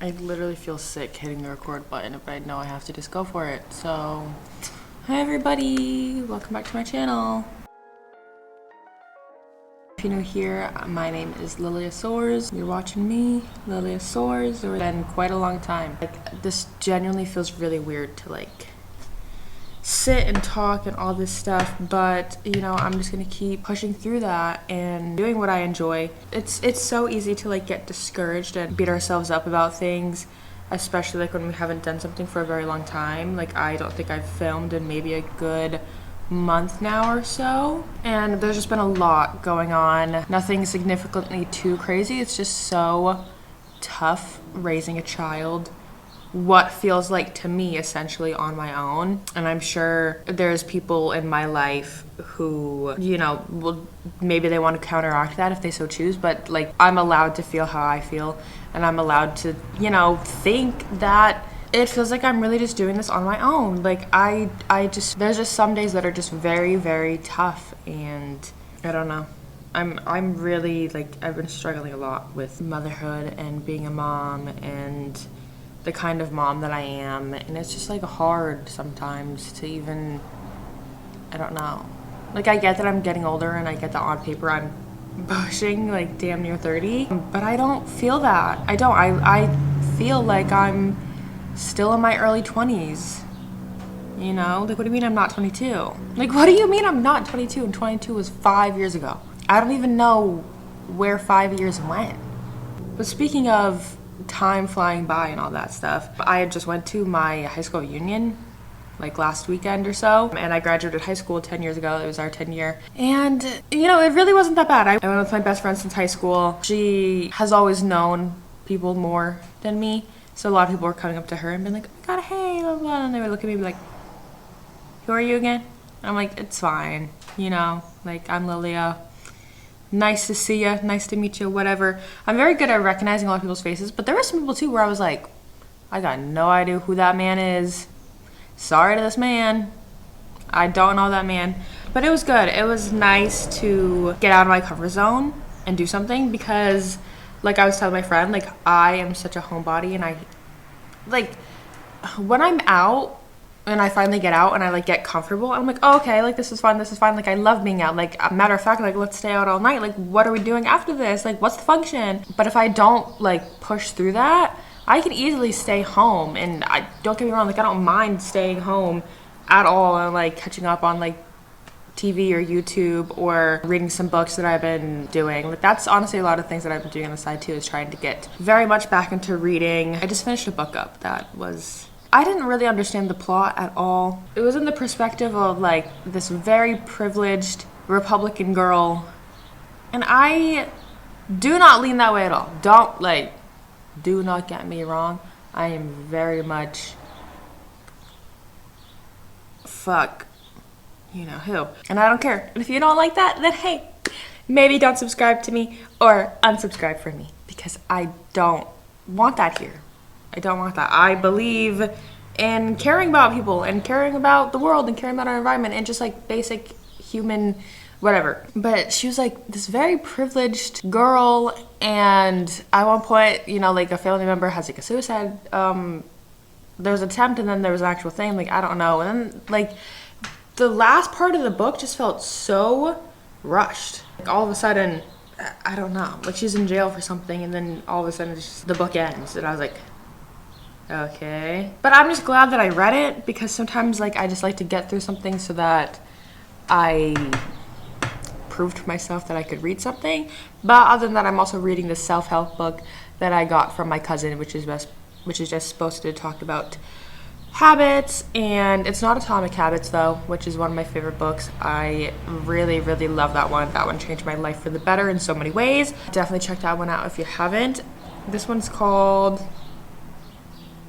I literally feel sick hitting the record button, but I know I have to just go for it. So, hi everybody, welcome back to my channel. If you're new here, my name is Lilia Soares. You're watching me, Lilia Soares. It's been quite a long time. This genuinely feels really weird to sit and talk and all this stuff, but I'm just gonna keep pushing through that and doing what I enjoy. It's so easy to get discouraged and beat ourselves up about things, especially when we haven't done something for a very long time. I don't think I've filmed in maybe a good month now or so, and there's just been a lot going on. Nothing significantly too crazy. It's just so tough raising a child, what feels like to me essentially on my own. And I'm sure there's people in my life who maybe they want to counteract that if they so choose, but I'm allowed to feel how I feel, and I'm allowed to think that it feels like I'm really just doing this on my own. There's just some days that are just very, very tough, and I don't know. I'm really I've been struggling a lot with motherhood and being a mom and the kind of mom that I am, and it's just hard sometimes to even, I don't know. I get that I'm getting older, and I get that on paper I'm pushing damn near 30, but I don't feel that. I feel like I'm still in my early 20s. What do you mean I'm not 22? What do you mean I'm not 22? And 22 was 5 years ago. I don't even know where 5 years went. But speaking of time flying by and all that stuff, I had just went to my high school reunion last weekend or so, and I graduated high school 10 years ago. It was our 10 year, and it really wasn't that bad. I went with my best friend since high school. She has always known people more than me, so a lot of people were coming up to her and being like, oh my god, hey, blah, blah, and they would look at me and be like, who are you again? And I'm like, it's fine, I'm Lilia. Nice to see you, nice to meet you, whatever. I'm very good at recognizing a lot of people's faces, but there were some people too where I was like, I got no idea who that man is. Sorry to this man. I don't know that man. But it was good. It was nice to get out of my comfort zone and do something, because I was telling my friend, I am such a homebody, and I when I'm out and I finally get out and I get comfortable, I'm like, oh, okay, this is fun, I love being out. A matter of fact, let's stay out all night. What are we doing after this? What's the function? But if I don't push through that, I can easily stay home. And I don't get me wrong, I don't mind staying home at all and catching up on TV or YouTube or reading some books that I've been doing. That's honestly a lot of things that I've been doing on the side too, is trying to get very much back into reading. I just finished a book up that I didn't really understand the plot at all. It was in the perspective of this very privileged Republican girl, and I do not lean that way at all. Do not get me wrong. I am very much fuck who, and I don't care. And if you don't like that, then hey, maybe don't subscribe to me or unsubscribe from me, because I don't want that here. I don't want that. I believe in caring about people and caring about the world and caring about our environment and just basic human whatever. But she was this very privileged girl, and at one point, a family member has a suicide there was an attempt, and then there was an actual thing, I don't know. And then the last part of the book just felt so rushed. All of a sudden, I don't know, she's in jail for something, and then all of a sudden the book ends, and I was like, okay. But I'm just glad that I read it, because sometimes I just like to get through something so that I proved to myself that I could read something. But other than that, I'm also reading this self-help book that I got from my cousin, which is just supposed to talk about habits, and it's not Atomic Habits though, which is one of my favorite books. I really, really love that one. That one changed my life for the better in so many ways. Definitely check that one out if you haven't. This one's called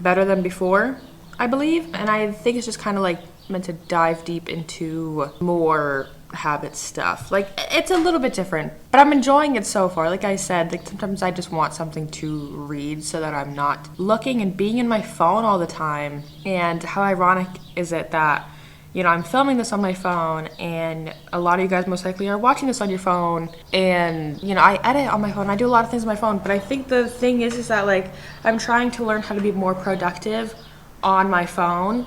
Better Than Before, I believe, and I think it's just kind of meant to dive deep into more habit stuff. It's a little bit different, but I'm enjoying it so far. I said, sometimes I just want something to read so that I'm not looking and being in my phone all the time. And how ironic is it that I'm filming this on my phone, and a lot of you guys most likely are watching this on your phone, and, I edit on my phone. I do a lot of things on my phone, but I think the thing is that, like, I'm trying to learn how to be more productive on my phone,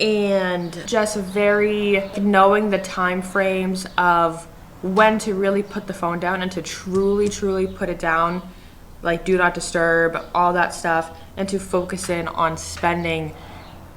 and just very knowing the time frames of when to really put the phone down and to truly, truly put it down, like do not disturb, all that stuff, and to focus in on spending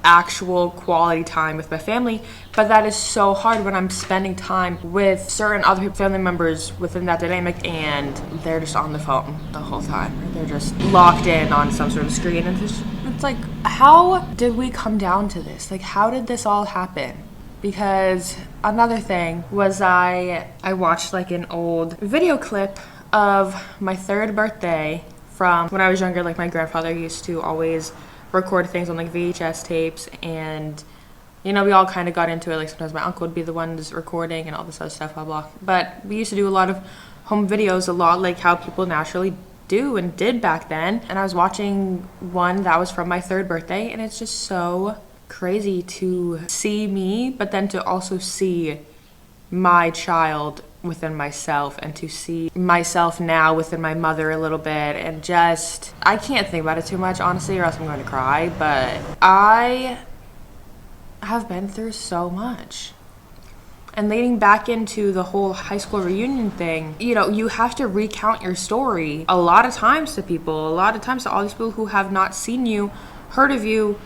actual quality time with my family. But that is so hard when I'm spending time with certain other family members within that dynamic, and they're just on the phone the whole time, or they're just locked in on some sort of screen, and it's like, how did we come down to this? Like, how did this all happen? Because another thing was I watched like an old video clip of my 3rd birthday from when I was younger. Like, my grandfather used to always record things on like VHS tapes, and we all kind of got into it. Like, sometimes my uncle would be the one that's recording and all this other stuff, blah blah. But we used to do a lot of home videos, a lot like how people naturally do and did back then. And I was watching one that was from my 3rd birthday, and it's just so crazy to see me, but then to also see my child within myself, and to see myself now within my mother a little bit, and just, I can't think about it too much, honestly, or else I'm going to cry. But I have been through so much. And leading back into the whole high school reunion thing, you have to recount your story a lot of times to people, a lot of times to all these people who have not seen you, heard of you,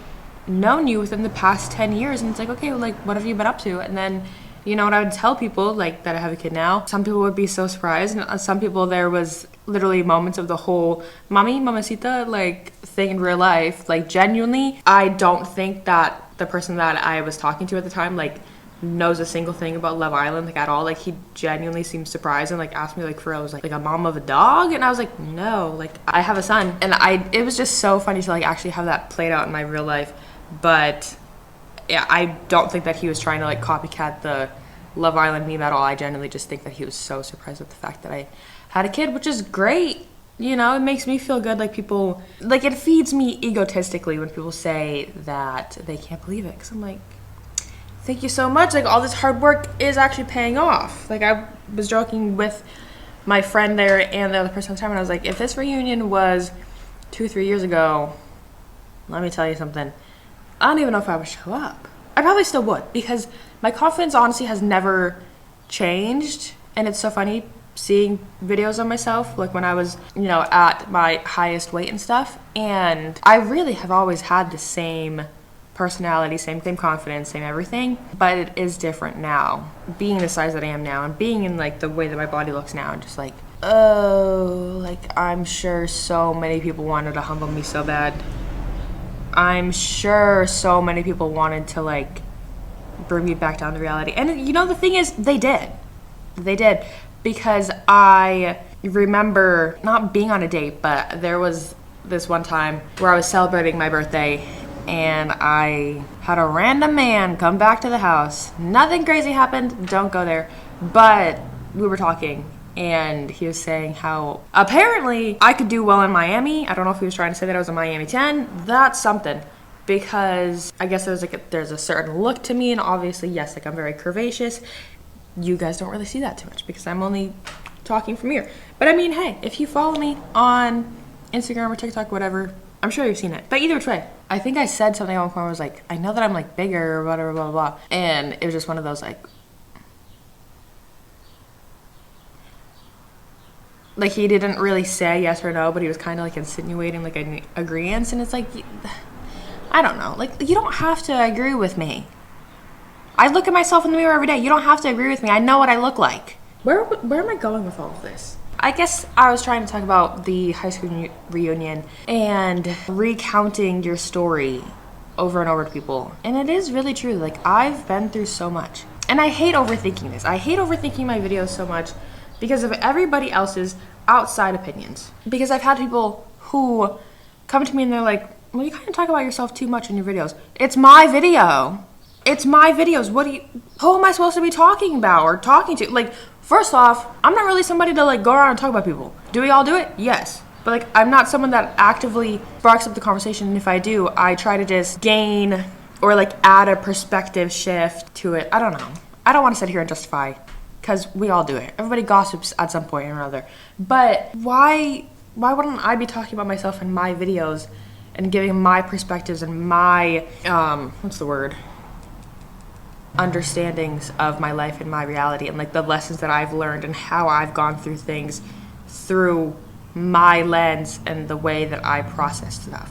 known you within the past 10 years. And it's like, okay, like, what have you been up to? And then, what I would tell people, like, that I have a kid now, some people would be so surprised, and some people, there was literally moments of the whole mommy, mamacita, like, thing in real life. Like, genuinely, I don't think that the person that I was talking to at the time, like, knows a single thing about Love Island, like, at all. Like, he genuinely seemed surprised and, like, asked me, like, for real, I was like a mom of a dog? And I was like, no, like, I have a son. And it was just so funny to, like, actually have that played out in my real life. But yeah, I don't think that he was trying to, like, copycat the Love Island meme at all. I genuinely just think that he was so surprised with the fact that I had a kid, which is great. It makes me feel good. Like, people, like, it feeds me egotistically when people say that they can't believe it, because I'm like, thank you so much. Like, all this hard work is actually paying off. Like, I was joking with my friend there and the other person at the time, and I was like, if this reunion was 2-3 years ago, let me tell you something, I don't even know if I would show up. I probably still would, because my confidence honestly has never changed. And it's so funny seeing videos of myself, like when I was, at my highest weight and stuff. And I really have always had the same personality, same confidence, same everything. But it is different now, being the size that I am now, and being in, like, the way that my body looks now, and just like, oh, like, I'm sure so many people wanted to humble me so bad. I'm sure so many people wanted to, like, bring me back down to reality. And, the thing is, they did. They did. Because I remember not being on a date, but there was this one time where I was celebrating my birthday, and I had a random man come back to the house. Nothing crazy happened. Don't go there. But we were talking, and he was saying how apparently I could do well in Miami. I don't know if he was trying to say that I was a Miami 10. That's something. Because I guess there's a certain look to me, and obviously, yes, like, I'm very curvaceous. You guys don't really see that too much because I'm only talking from here. But I mean, hey, if you follow me on Instagram or TikTok, whatever, I'm sure you've seen it. But either which way, I think I said something at one point where I was like, I know that I'm, like, bigger or whatever, blah, blah, blah. And it was just one of those, like, he didn't really say yes or no, but he was kind of, like, insinuating, like, an agreeance. And it's like, I don't know. Like, you don't have to agree with me. I look at myself in the mirror every day. You don't have to agree with me. I know what I look like. Where am I going with all of this? I guess I was trying to talk about the high school reunion and recounting your story over and over to people. And it is really true. Like, I've been through so much. And I hate overthinking this. I hate overthinking my videos so much because of everybody else's outside opinions. Because I've had people who come to me and they're like, well, you kind of talk about yourself too much in your videos. It's my video. It's my videos. Who am I supposed to be talking about or talking to? Like, first off, I'm not really somebody to, like, go around and talk about people. Do we all do it? Yes. But, like, I'm not someone that actively sparks up the conversation. And if I do, I try to just gain or like add a perspective shift to it. I don't know. I don't want to sit here and justify, because we all do it. Everybody gossips at some point or another. But why wouldn't I be talking about myself in my videos and giving my perspectives and my, understandings of my life and my reality, and like the lessons that I've learned and how I've gone through things through my lens and the way that I process stuff,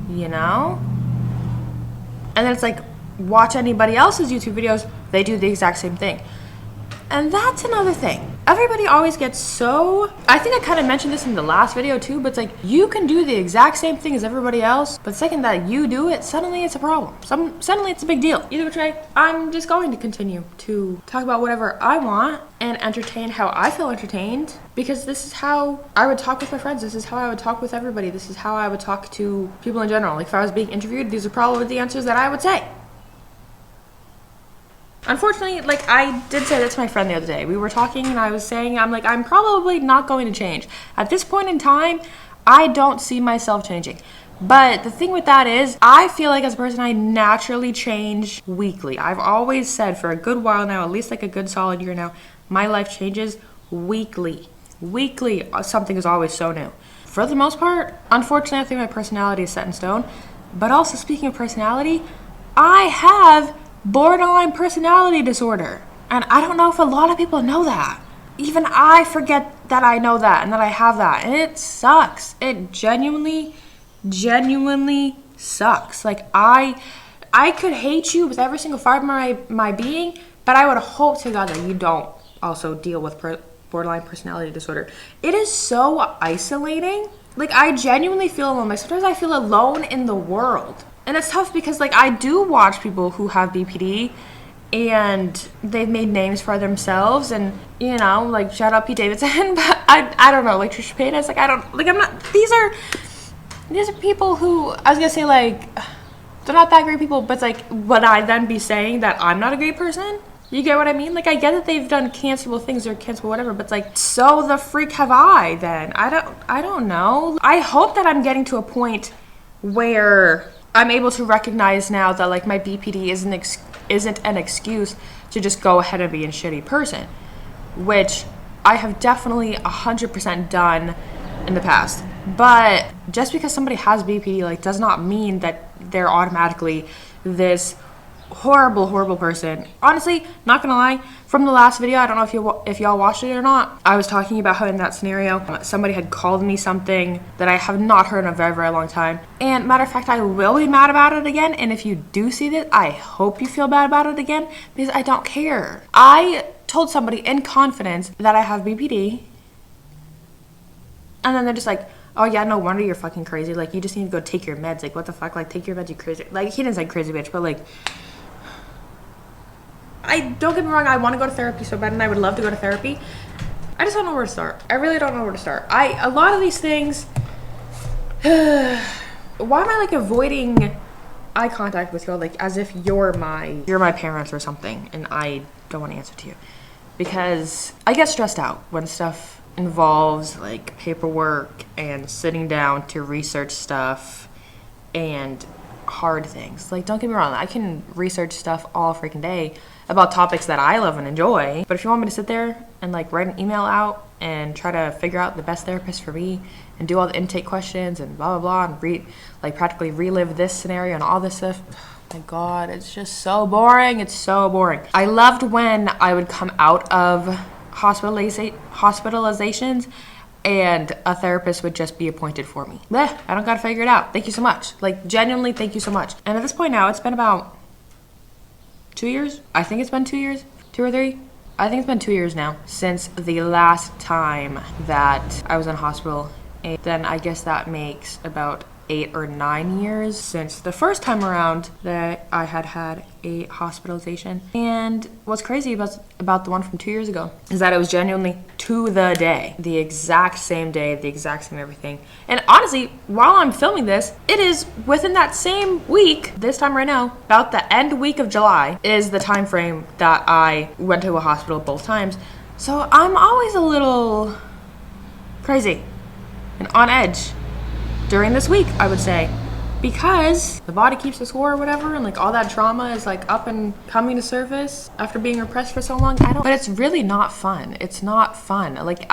you know? And then it's like, watch anybody else's YouTube videos, they do the exact same thing. And that's another thing. Everybody always gets so, I think I kind of mentioned this in the last video too, but it's like, you can do the exact same thing as everybody else, but the second that you do it, suddenly it's a problem. Suddenly it's a big deal. Either which way, I'm just going to continue to talk about whatever I want and entertain how I feel entertained, because this is how I would talk with my friends. This is how I would talk with everybody. This is how I would talk to people in general. Like if I was being interviewed, these are probably the answers that I would say. Unfortunately, like I did say that to my friend the other day. We were talking and I was saying, I'm like, I'm probably not going to change. At this point in time, I don't see myself changing. But the thing with that is, I feel like as a person, I naturally change weekly. I've always said for a good while now, at least like a good solid year now, my life changes weekly. Weekly, something is always so new. For the most part, unfortunately, I think my personality is set in stone. But also, speaking of personality, I have borderline personality disorder. And I don't know if a lot of people know that. Even I forget that I know that and that I have that. And it sucks. It genuinely sucks. Like I could hate you with every single fiber of my being, but I would hope to God that you don't also deal with borderline personality disorder. It is so isolating. Like I genuinely feel alone. Like sometimes I feel alone in the world. And it's tough because like I do watch people who have BPD and they've made names for themselves, and you know, like shout out Pete Davidson, but I don't know, like Trisha Paytas, like I don't, like I'm not, these are people who, I was gonna say like, they're not that great people, but it's like, would I then be saying that I'm not a great person? You get what I mean? Like I get that they've done cancelable things or cancelable whatever, but it's like, so the freak have I then? I don't know. I hope that I'm getting to a point where I'm able to recognize now that like my BPD isn't an excuse to just go ahead and be a shitty person, which I have definitely 100% done in the past. But just because somebody has BPD like does not mean that they're automatically this horrible person. Honestly, not gonna lie, from the last video, I don't know if y'all watched it or not, I was talking about how in that scenario somebody had called me something that I have not heard in a very long time, and matter of fact, I will be mad about it again. And if you do see this, I hope you feel bad about it again, because I don't care. I told somebody in confidence that I have BPD, and then they're just like, oh yeah, no wonder you're fucking crazy, like you just need to go take your meds. Like what the fuck, like take your meds, you crazy. Like he didn't say crazy bitch, but like, don't get me wrong, I want to go to therapy so bad, and I would love to go to therapy. I just don't know where to start. I really don't know where to start. A lot of these things, why am I like avoiding eye contact with you, like as if you're my parents or something, and I don't want to answer to you, because I get stressed out when stuff involves like paperwork and sitting down to research stuff and hard things. Like don't get me wrong, I can research stuff all freaking day about topics that I love and enjoy, but if you want me to sit there and like write an email out and try to figure out the best therapist for me and do all the intake questions and blah blah blah and practically relive this scenario and all this stuff, oh my god, it's just so boring. It's so boring. I loved when I would come out of hospitalizations and a therapist would just be appointed for me. I don't gotta figure it out. Thank you so much. Like genuinely, thank you so much. And at this point now, it's been about 2 years. I think it's been 2 years, 2 or 3. I think it's been 2 years now since the last time that I was in hospital. And then I guess that makes about 8 or 9 years since the first time around that I had a hospitalization. And what's crazy about the one from 2 years ago is that it was genuinely to the day, the exact same day, the exact same everything. And honestly, while I'm filming this, it is within that same week, this time right now, about the end week of July is the time frame that I went to a hospital both times. So I'm always a little crazy and on edge during this week, I would say. because the body keeps the score or whatever, and like all that trauma is like up and coming to surface after being repressed for so long. But it's really not fun. It's not fun. Like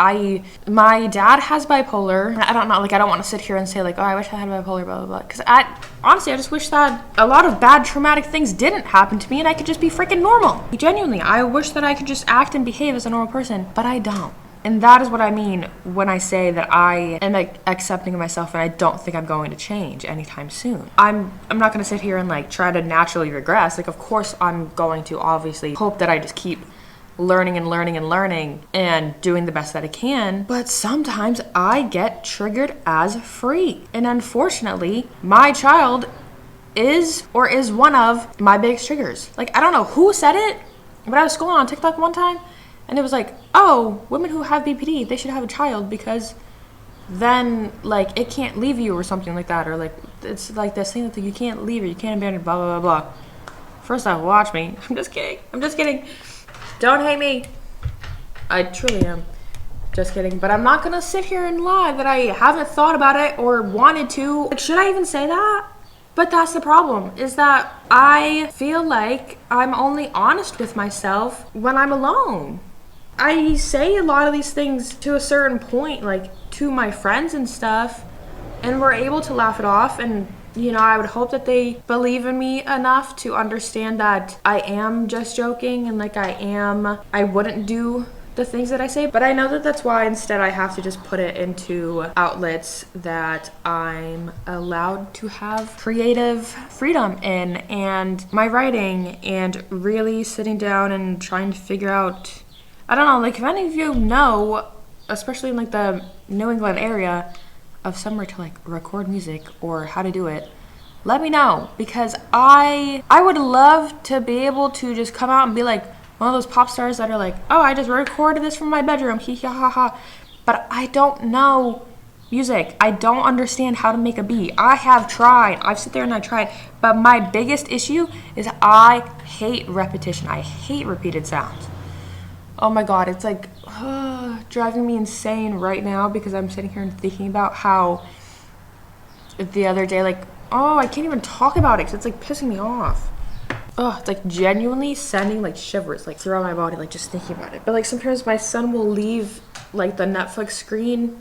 my dad has bipolar. I don't know, like I don't want to sit here and say like, oh, I wish I had bipolar, blah, blah, blah. Because honestly, I just wish that a lot of bad traumatic ththings didn't happen to me and I could just be freaking normal. Genuinely, I wish that I could just act and behave as a normal person, but I don't. And that is what I mean when I say that I am accepting of myself and I don't think I'm going to change anytime soon. I'm not going to sit here and like try to naturally regress. Like, of course, I'm going to obviously hope that I just keep learning and learning and learning and doing the best that I can. But sometimes I get triggered as free. And unfortunately, my child is one of my biggest triggers. Like, I don't know who said it, but I was scrolling on TikTok one time and it was like, oh, women who have BPD, they should have a child because then like it can't leave you or something like that, or like it's like this thing that you can't leave or you can't abandon, blah blah blah blah. First off, watch me. I'm just kidding. Don't hate me. I truly am. Just kidding. But I'm not gonna sit here and lie that I haven't thought about it or wanted to. Like, should I even say that? But that's the problem, is that I feel like I'm only honest with myself when I'm alone. I say a lot of these things to a certain point, like to my friends and stuff, and we're able to laugh it off. And, you know, I would hope that they believe in me enough to understand that I am just joking and like I wouldn't do the things that I say. But I know that that's why instead I have to just put it into outlets that I'm allowed to have creative freedom in, and my writing, and really sitting down and trying to figure out, I don't know, like if any of you know, especially in like the New England area, of somewhere to like record music or how to do it, let me know, because I would love to be able to just come out and be like one of those pop stars that are like, oh, I just recorded this from my bedroom, hee hee ha ha. But I don't know music. I don't understand how to make a beat. I have tried. I've sit there and I tried. But my biggest issue is I hate repetition. I hate repeated sounds. Oh my God, it's like driving me insane right now because I'm sitting here and thinking about how the other day, like, oh, I can't even talk about it because it's like pissing me off. Oh, it's like genuinely sending like shivers like throughout my body, like just thinking about it. But like sometimes my son will leave like the Netflix screen.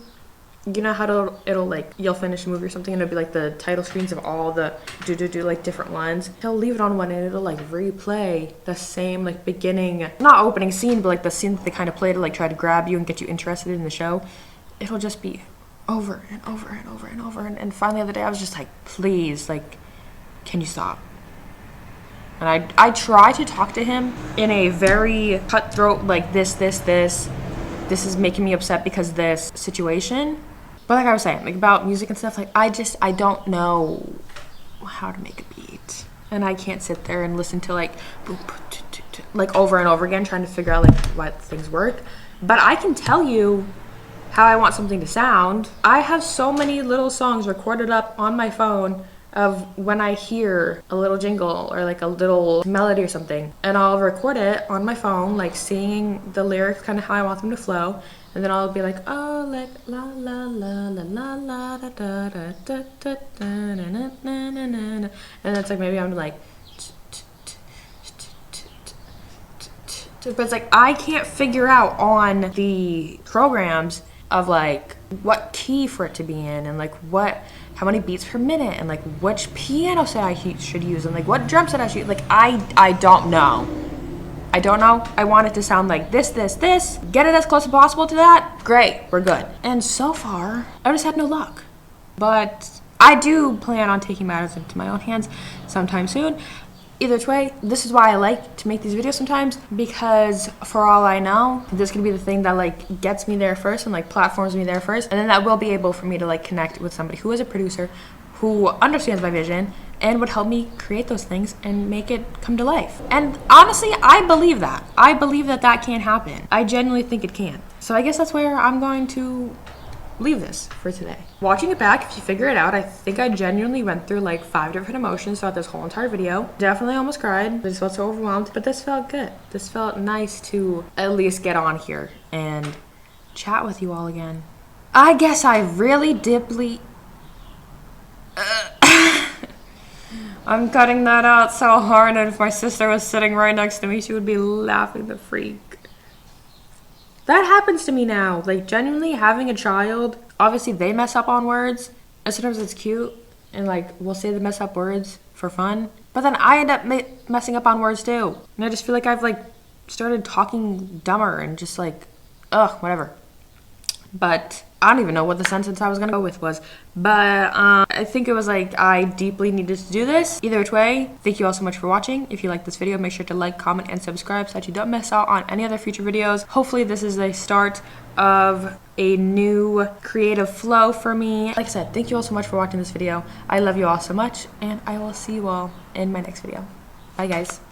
You know how it'll like, you'll finish a movie or something and it'll be like the title screens of all the like different ones. He'll leave it on one and it'll like replay the same like beginning, not opening scene, but like the scene that they kind of play to like try to grab you and get you interested in the show. It'll just be over and over and over and over. And finally the other day I was just like, please, like, can you stop? And I try to talk to him in a very cutthroat, like this is making me upset because this situation. But like I was saying, like about music and stuff, like I don't know how to make a beat. And I can't sit there and listen to like over and over again trying to figure out like what things work. But I can tell you how I want something to sound. I have so many little songs recorded up on my phone of when I hear a little jingle or like a little melody or something, and I'll record it on my phone, like singing the lyrics kind of how I want them to flow, and then I'll be like, oh, like la la la la la la da da da da da da na na na na, and it's like maybe I'm like, but it's like I can't figure out on the programs of like what key for it to be in, and like how many beats per minute, and like which piano set I should use, and like what drum set I should use. Like I don't know. I want it to sound like this. Get it as close as possible to that. Great, we're good. And so far, I just had no luck. But I do plan on taking matters into my own hands sometime soon. Either way, this is why I like to make these videos sometimes, because for all I know, this could be the thing that like gets me there first and like platforms me there first, and then that will be able for me to like connect with somebody who is a producer who understands my vision and would help me create those things and make it come to life. And honestly, I believe that. I believe that that can happen. I genuinely think it can. So I guess that's where I'm going to leave this for today. Watching it back, if you figure it out, I think I genuinely went through like 5 different emotions throughout this whole entire video. Definitely almost cried. I just felt so overwhelmed, but this felt good. This felt nice to at least get on here and chat with you all again. I guess I really deeply I'm cutting that out so hard, and if my sister was sitting right next to me, she would be laughing the freak. That happens to me now. Like, genuinely, having a child, obviously they mess up on words, and sometimes it's cute, and like, we'll say the mess up words for fun, but then I end up messing up on words too. And I just feel like I've like started talking dumber and just like, ugh, whatever. But I don't even know what the sentence I was gonna go with was. But I think it was like, I deeply needed to do this. Either which way, thank you all so much for watching. If you like this video, make sure to like, comment, and subscribe so that you don't miss out on any other future videos. Hopefully this is the start of a new creative flow for me. Like I said, thank you all so much for watching this video. I love you all so much, and I will see you all in my next video. Bye guys.